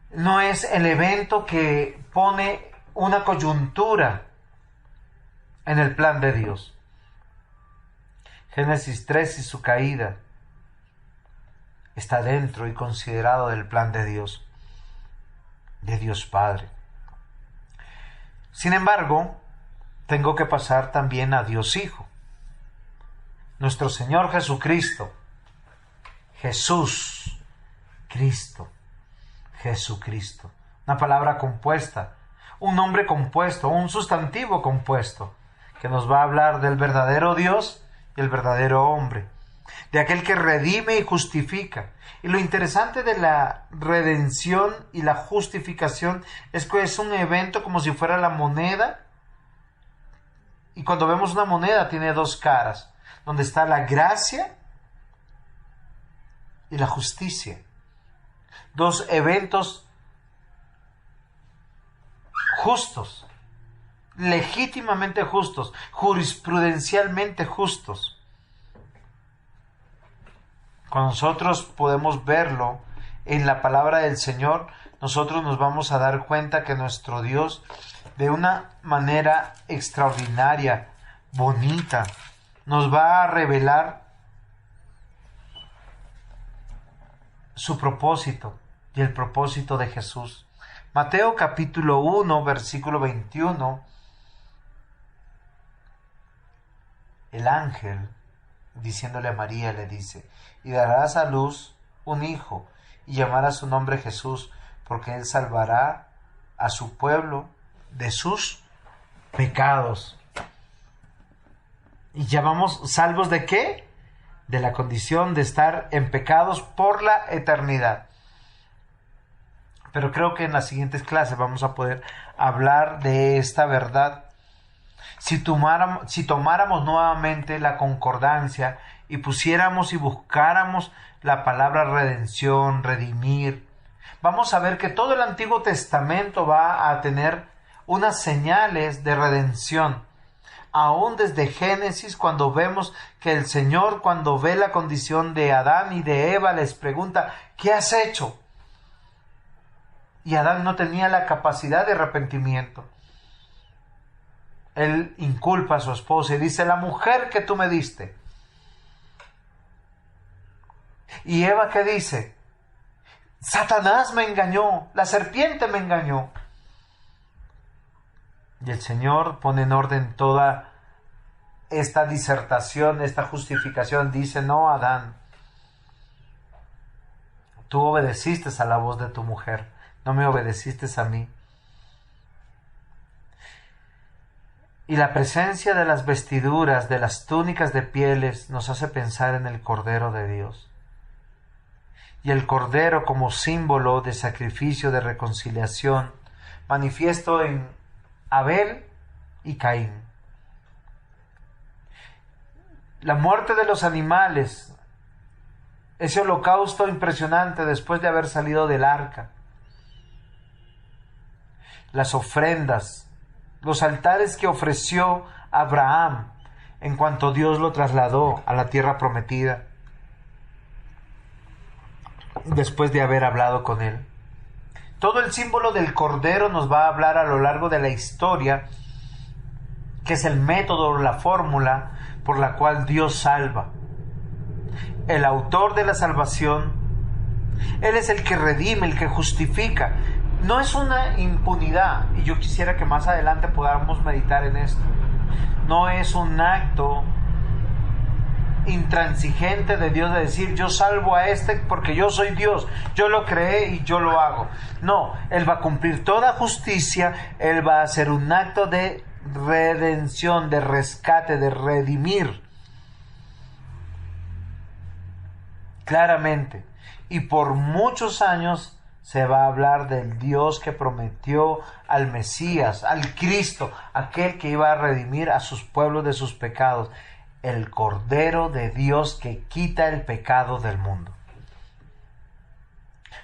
no es el evento que pone una coyuntura en el plan de Dios. Génesis 3 y su caída está dentro y considerado del plan de Dios Padre. Sin embargo, tengo que pasar también a Dios Hijo, nuestro Señor Jesucristo, Jesucristo, una palabra compuesta, un nombre compuesto, un sustantivo compuesto, que nos va a hablar del verdadero Dios y el verdadero hombre, de aquel que redime y justifica. Y lo interesante de la redención y la justificación es que es un evento como si fuera la moneda, y cuando vemos una moneda tiene dos caras, donde está la gracia y la justicia, dos eventos justos, legítimamente justos, jurisprudencialmente justos. Cuando nosotros podemos verlo en la palabra del Señor, nosotros nos vamos a dar cuenta que nuestro Dios, de una manera extraordinaria, bonita, nos va a revelar su propósito y el propósito de Jesús. Mateo capítulo 1, versículo 21, el ángel, diciéndole a María, le dice: y darás a luz un hijo, y llamarás su nombre Jesús, porque él salvará a su pueblo de sus pecados. ¿Y llamamos salvos de qué? De la condición de estar en pecados por la eternidad. Pero creo que en las siguientes clases vamos a poder hablar de esta verdad. Si tomáramos nuevamente la concordancia y pusiéramos y buscáramos la palabra redención, redimir, vamos a ver que todo el Antiguo Testamento va a tener unas señales de redención. Aún desde Génesis, cuando vemos que el Señor, cuando ve la condición de Adán y de Eva, les pregunta: ¿qué has hecho? Y Adán no tenía la capacidad de arrepentimiento. Él inculpa a su esposa y dice: la mujer que tú me diste. Y Eva, ¿qué dice? Satanás me engañó, la serpiente me engañó. Y el Señor pone en orden toda esta disertación, esta justificación. Dice: no, Adán, tú obedeciste a la voz de tu mujer, no me obedeciste a mí. Y la presencia de las vestiduras, de las túnicas de pieles, nos hace pensar en el Cordero de Dios. Y el Cordero como símbolo de sacrificio, de reconciliación, manifiesto en Abel y Caín. La muerte de los animales, ese holocausto impresionante después de haber salido del arca. Las ofrendas, los altares que ofreció Abraham en cuanto Dios lo trasladó a la tierra prometida, después de haber hablado con él. Todo el símbolo del Cordero nos va a hablar a lo largo de la historia, que es el método, la fórmula por la cual Dios salva. El autor de la salvación, Él es el que redime, el que justifica. No es una impunidad, y yo quisiera que más adelante podamos meditar en esto. No es un acto intransigente de Dios de decir, yo salvo a este porque yo soy Dios, yo lo creé y yo lo hago. No, Él va a cumplir toda justicia, Él va a hacer un acto de redención, de rescate, de redimir. Claramente. Y por muchos años se va a hablar del Dios que prometió al Mesías, al Cristo, aquel que iba a redimir a sus pueblos de sus pecados. El Cordero de Dios que quita el pecado del mundo.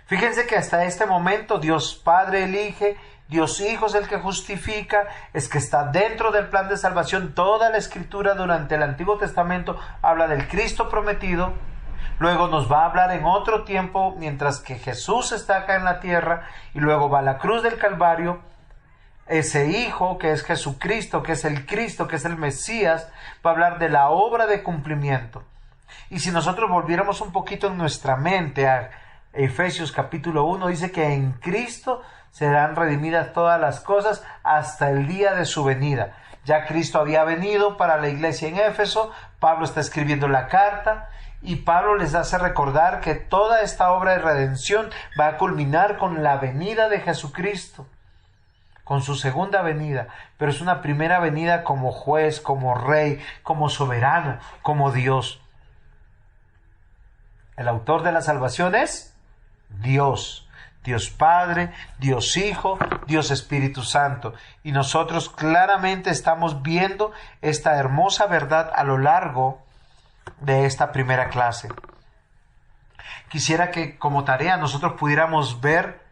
Fíjense que hasta este momento Dios Padre elige, Dios Hijo es el que justifica, es que está dentro del plan de salvación. Toda la Escritura durante el Antiguo Testamento habla del Cristo prometido. Luego nos va a hablar en otro tiempo, mientras que Jesús está acá en la tierra, y luego va a la cruz del Calvario. Ese Hijo, que es Jesucristo, que es el Cristo, que es el Mesías, va a hablar de la obra de cumplimiento. Y si nosotros volviéramos un poquito en nuestra mente a Efesios capítulo 1, dice que en Cristo serán redimidas todas las cosas hasta el día de su venida. Ya Cristo había venido para la iglesia en Éfeso, Pablo está escribiendo la carta, y Pablo les hace recordar que toda esta obra de redención va a culminar con la venida de Jesucristo, con su segunda venida, pero es una primera venida como juez, como rey, como soberano, como Dios. El autor de la salvación es Dios, Dios Padre, Dios Hijo, Dios Espíritu Santo. Y nosotros claramente estamos viendo esta hermosa verdad a lo largo de esta primera clase. Quisiera que como tarea nosotros pudiéramos ver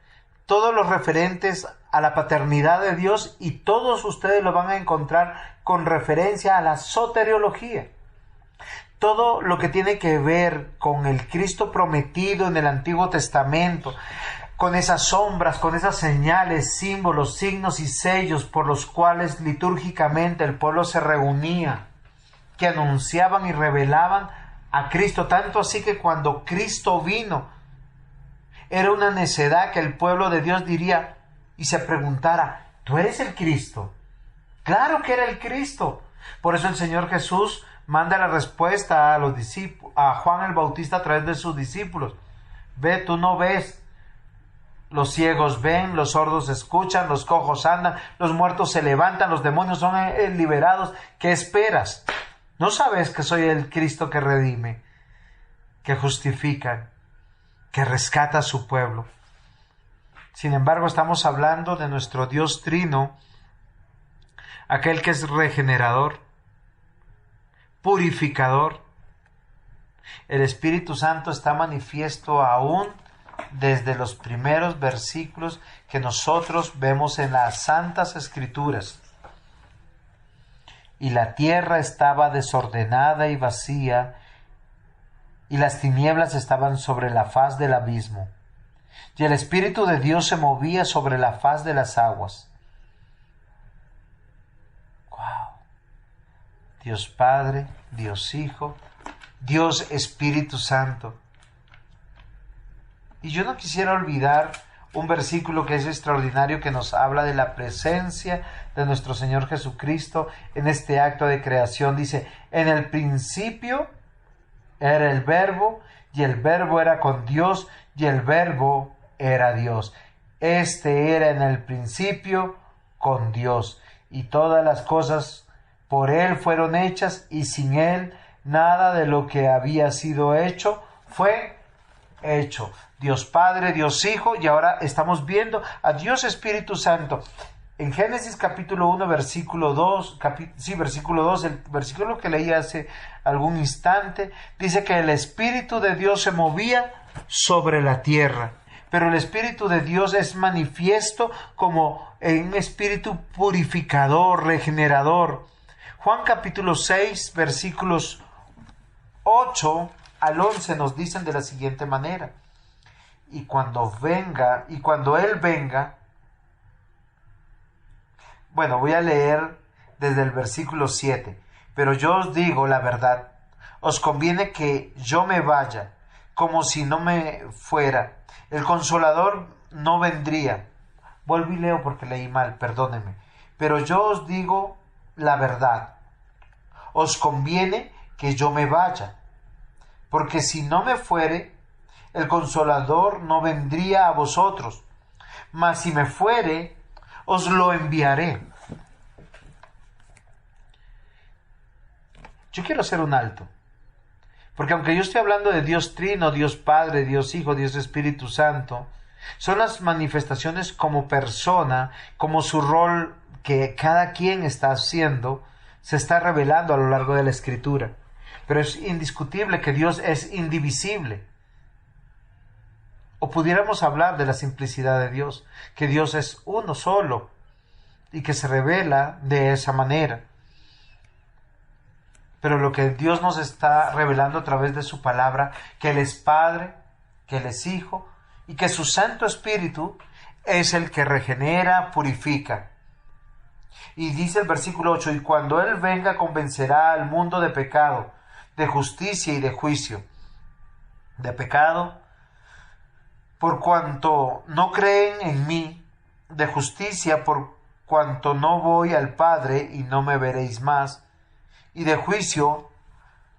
todos los referentes a la paternidad de Dios, y todos ustedes lo van a encontrar con referencia a la soteriología. Todo lo que tiene que ver con el Cristo prometido en el Antiguo Testamento, con esas sombras, con esas señales, símbolos, signos y sellos por los cuales litúrgicamente el pueblo se reunía, que anunciaban y revelaban a Cristo, tanto así que cuando Cristo vino, era una necedad que el pueblo de Dios diría y se preguntara, ¿tú eres el Cristo? Claro que era el Cristo. Por eso el Señor Jesús manda la respuesta a los discípulos, a Juan el Bautista a través de sus discípulos. Ve, tú no ves. Los ciegos ven, los sordos escuchan, los cojos andan, los muertos se levantan, los demonios son liberados. ¿Qué esperas? ¿No sabes que soy el Cristo que redime, que justifica, que rescata a su pueblo? Sin embargo, estamos hablando de nuestro Dios Trino, aquel que es regenerador, purificador. El Espíritu Santo está manifiesto aún desde los primeros versículos que nosotros vemos en las Santas Escrituras. Y la tierra estaba desordenada y vacía, y las tinieblas estaban sobre la faz del abismo, y el Espíritu de Dios se movía sobre la faz de las aguas. ¡Wow! Dios Padre, Dios Hijo, Dios Espíritu Santo. Y yo no quisiera olvidar un versículo que es extraordinario, que nos habla de la presencia de nuestro Señor Jesucristo en este acto de creación. Dice, en el principio era el Verbo, y el Verbo era con Dios, y el Verbo era Dios. Este era en el principio con Dios, y todas las cosas por Él fueron hechas, y sin Él nada de lo que había sido hecho fue hecho. Dios Padre, Dios Hijo, y ahora estamos viendo a Dios Espíritu Santo. En Génesis capítulo 1, versículo 2, versículo 2, el versículo que leí hace algún instante, dice que el Espíritu de Dios se movía sobre la tierra. Pero el Espíritu de Dios es manifiesto como un Espíritu purificador, regenerador. Juan capítulo 6, versículos 8 al 11 nos dicen de la siguiente manera. y cuando Él venga, bueno, voy a leer desde el versículo 7. Pero yo os digo la verdad, os conviene que yo me vaya, como si no me fuera. El Consolador no vendría. Vuelvo y leo porque leí mal, perdónenme. Pero yo os digo la verdad, os conviene que yo me vaya, porque si no me fuere, el Consolador no vendría a vosotros, mas si me fuere, os lo enviaré. Yo quiero hacer un alto, porque aunque yo estoy hablando de Dios Trino, Dios Padre, Dios Hijo, Dios Espíritu Santo, son las manifestaciones como persona, como su rol que cada quien está haciendo, se está revelando a lo largo de la Escritura. Pero es indiscutible que Dios es indivisible. O pudiéramos hablar de la simplicidad de Dios, que Dios es uno solo y que se revela de esa manera. Pero lo que Dios nos está revelando a través de su palabra, que Él es Padre, que Él es Hijo y que su Santo Espíritu es el que regenera, purifica. Y dice el versículo 8, y cuando Él venga convencerá al mundo de pecado, de justicia y de juicio. De pecado, por cuanto no creen en mí, de justicia, por cuanto no voy al Padre y no me veréis más, y de juicio,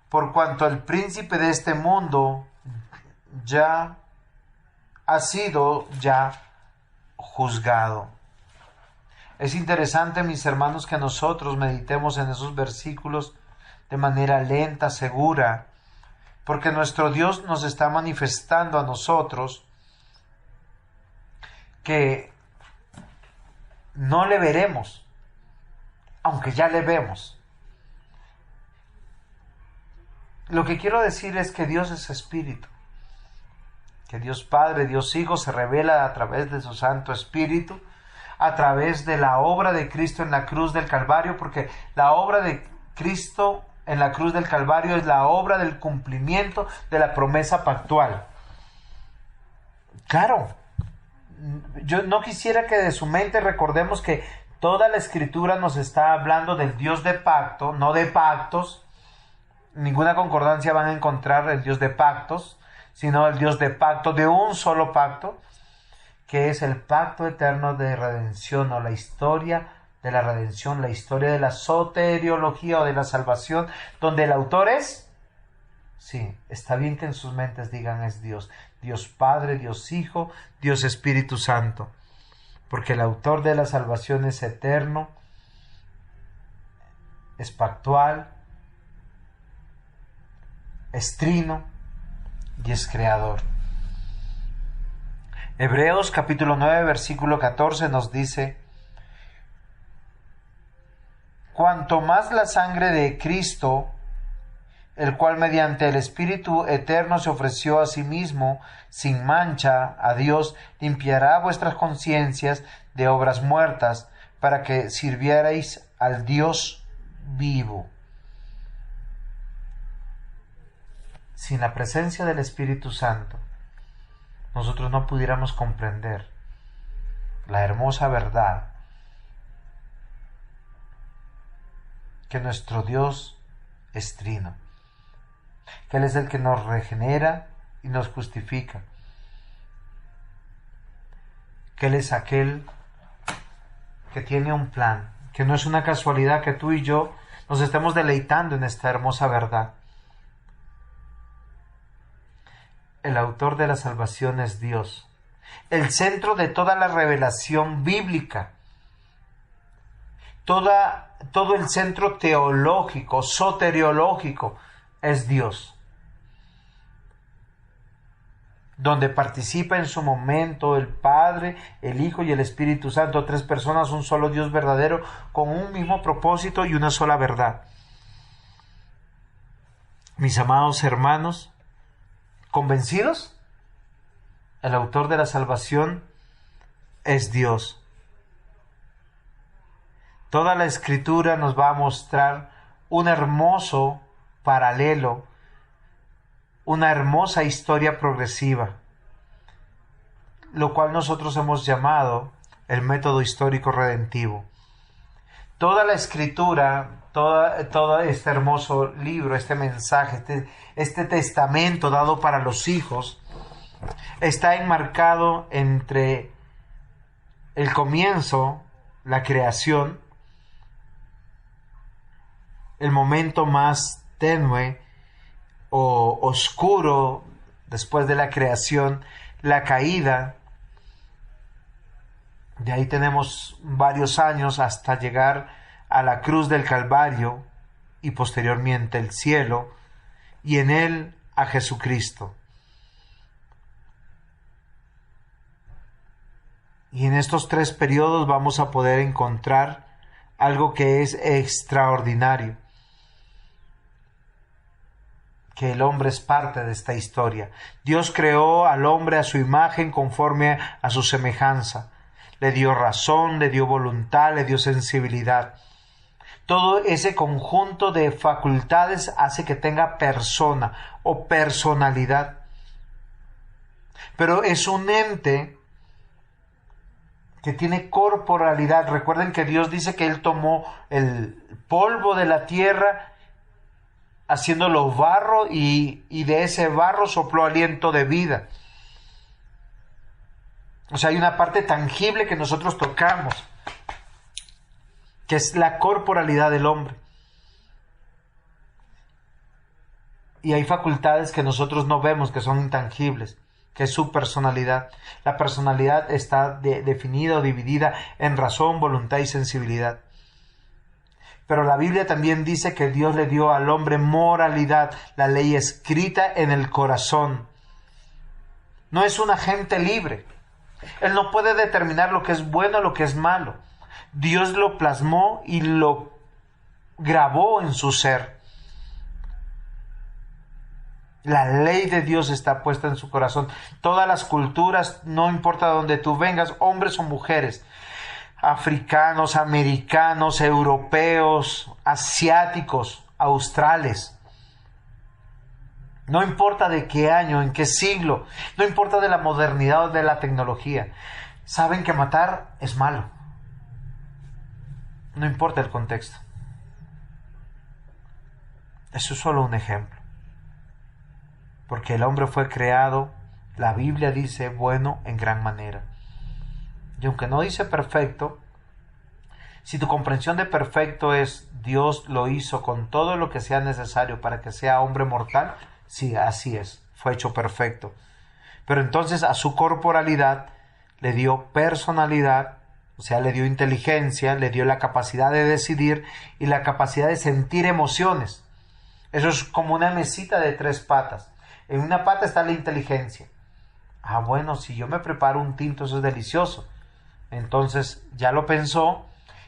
por cuanto el príncipe de este mundo ya ha sido juzgado. Es interesante, mis hermanos, que nosotros meditemos en esos versículos de manera lenta, segura, porque nuestro Dios nos está manifestando a nosotros que no le veremos, aunque ya le vemos. Lo que quiero decir es que Dios es Espíritu, que Dios Padre, Dios Hijo se revela a través de su Santo Espíritu, a través de la obra de Cristo en la cruz del Calvario, porque la obra de Cristo en la cruz del Calvario es la obra del cumplimiento de la promesa pactual. Claro, yo no quisiera que de su mente recordemos que toda la Escritura nos está hablando del Dios de pacto, no de pactos. Ninguna concordancia van a encontrar el Dios de pactos, sino el Dios de pacto, de un solo pacto, que es el pacto eterno de redención, o la historia de la redención, la historia de la soteriología o de la salvación, donde el autor es, sí, está bien que en sus mentes digan es Dios, Dios Padre, Dios Hijo, Dios Espíritu Santo, porque el autor de la salvación es eterno, es pactual, es trino y es creador. Hebreos capítulo 9 versículo 14 nos dice: cuanto más la sangre de Cristo, el cual mediante el Espíritu eterno se ofreció a sí mismo sin mancha a Dios, limpiará vuestras conciencias de obras muertas, para que sirvierais al Dios vivo. Sin la presencia del Espíritu Santo, nosotros no pudiéramos comprender la hermosa verdad que nuestro Dios es trino, que Él es el que nos regenera y nos justifica, que Él es aquel que tiene un plan, que no es una casualidad que tú y yo nos estemos deleitando en esta hermosa verdad. El autor de la salvación es Dios, el centro de toda la revelación bíblica, todo el centro teológico, soteriológico, es Dios, donde participa en su momento el Padre, el Hijo y el Espíritu Santo, tres personas, un solo Dios verdadero, con un mismo propósito y una sola verdad. Mis amados hermanos, ¿convencidos? El autor de la salvación es Dios. Toda la Escritura nos va a mostrar un hermoso paralelo, una hermosa historia progresiva. lo cual nosotros hemos llamado el método histórico redentivo. Toda la escritura, todo este hermoso libro, este mensaje, este testamento dado para los hijos, está enmarcado entre el comienzo, la creación, el momento más tenue o oscuro después de la creación, la caída. De ahí tenemos varios años hasta llegar a la cruz del Calvario y posteriormente el cielo, y en él a Jesucristo. Y en estos 3 periodos vamos a poder encontrar algo que es extraordinario, que el hombre es parte de esta historia. Dios creó al hombre a su imagen conforme a su semejanza. Le dio razón, le dio voluntad, le dio sensibilidad. Todo ese conjunto de facultades hace que tenga persona o personalidad. Pero es un ente que tiene corporalidad. Recuerden que Dios dice que Él tomó el polvo de la tierra haciéndolo barro y de ese barro sopló aliento de vida. O sea, hay una parte tangible que nosotros tocamos, que es la corporalidad del hombre. Y hay facultades que nosotros no vemos, que son intangibles, que es su personalidad. La personalidad está definida o dividida en razón, voluntad y sensibilidad. Pero la Biblia también dice que Dios le dio al hombre moralidad, la ley escrita en el corazón. No es un agente libre. Él no puede determinar lo que es bueno o lo que es malo. Dios lo plasmó y lo grabó en su ser. La ley de Dios está puesta en su corazón. Todas las culturas, no importa de dónde tú vengas, hombres o mujeres, africanos, americanos, europeos, asiáticos, australes, no importa de qué año, en qué siglo, no importa de la modernidad o de la tecnología, saben que matar es malo. No importa el contexto. Eso es solo un ejemplo. Porque el hombre fue creado, la Biblia dice, bueno en gran manera. Y aunque no dice perfecto, si tu comprensión de perfecto es Dios lo hizo con todo lo que sea necesario para que sea hombre mortal, sí, así es, fue hecho perfecto. Pero entonces a su corporalidad le dio personalidad, o sea, le dio inteligencia, le dio la capacidad de decidir y la capacidad de sentir emociones. Eso es como una mesita de 3 patas. En una pata está la inteligencia. Ah, bueno, si yo me preparo un tinto, eso es delicioso. Entonces ya lo pensó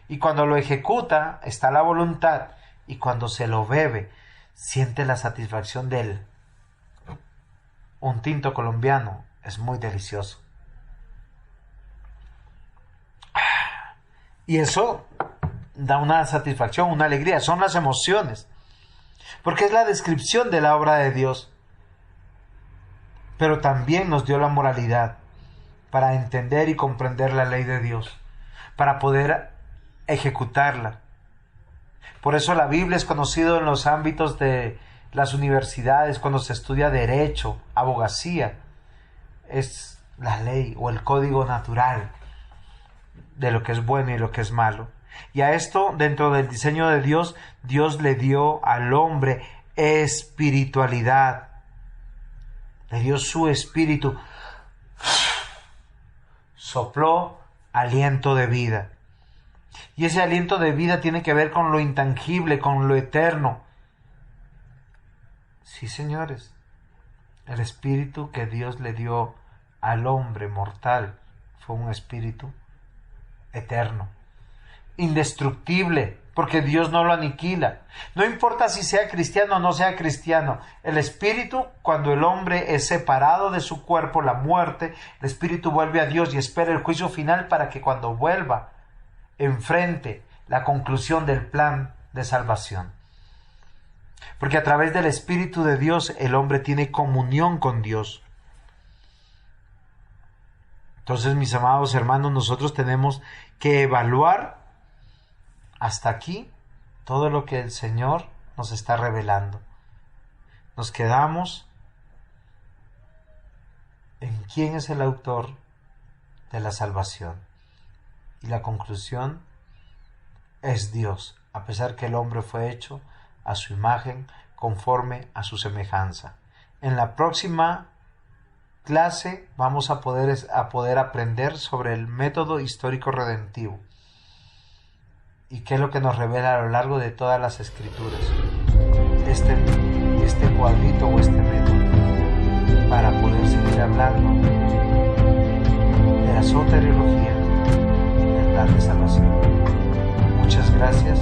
y cuando lo ejecuta está la voluntad y cuando se lo bebe siente la satisfacción de él. Un tinto colombiano es muy delicioso. Y eso da una satisfacción, una alegría, son las emociones. Porque es la descripción de la obra de Dios. Pero también nos dio la moralidad para entender y comprender la ley de Dios, para poder ejecutarla. Por eso la Biblia es conocido en los ámbitos de las universidades, cuando se estudia derecho, abogacía. Es la ley o el código natural de lo que es bueno y lo que es malo. Y a esto, dentro del diseño de Dios, Dios le dio al hombre espiritualidad. Le dio su espíritu. Sopló aliento de vida. Y ese aliento de vida tiene que ver con lo intangible, con lo eterno. Sí, señores. El espíritu que Dios le dio al hombre mortal fue un espíritu eterno, indestructible, porque Dios no lo aniquila. No importa si sea cristiano o no sea cristiano, el espíritu, cuando el hombre es separado de su cuerpo, la muerte, el espíritu vuelve a Dios y espera el juicio final para que cuando vuelva enfrente la conclusión del plan de salvación. Porque a través del Espíritu de Dios el hombre tiene comunión con Dios. Entonces, mis amados hermanos, nosotros tenemos que evaluar hasta aquí todo lo que el Señor nos está revelando. Nos quedamos en quién es el autor de la salvación. Y la conclusión es Dios, a pesar que el hombre fue hecho a su imagen, conforme a su semejanza. En la próxima clase vamos a poder aprender sobre el método histórico redentivo y qué es lo que nos revela a lo largo de todas las escrituras este cuadrito o este método, para poder seguir hablando de la soteriología del plan de salvación. Muchas gracias.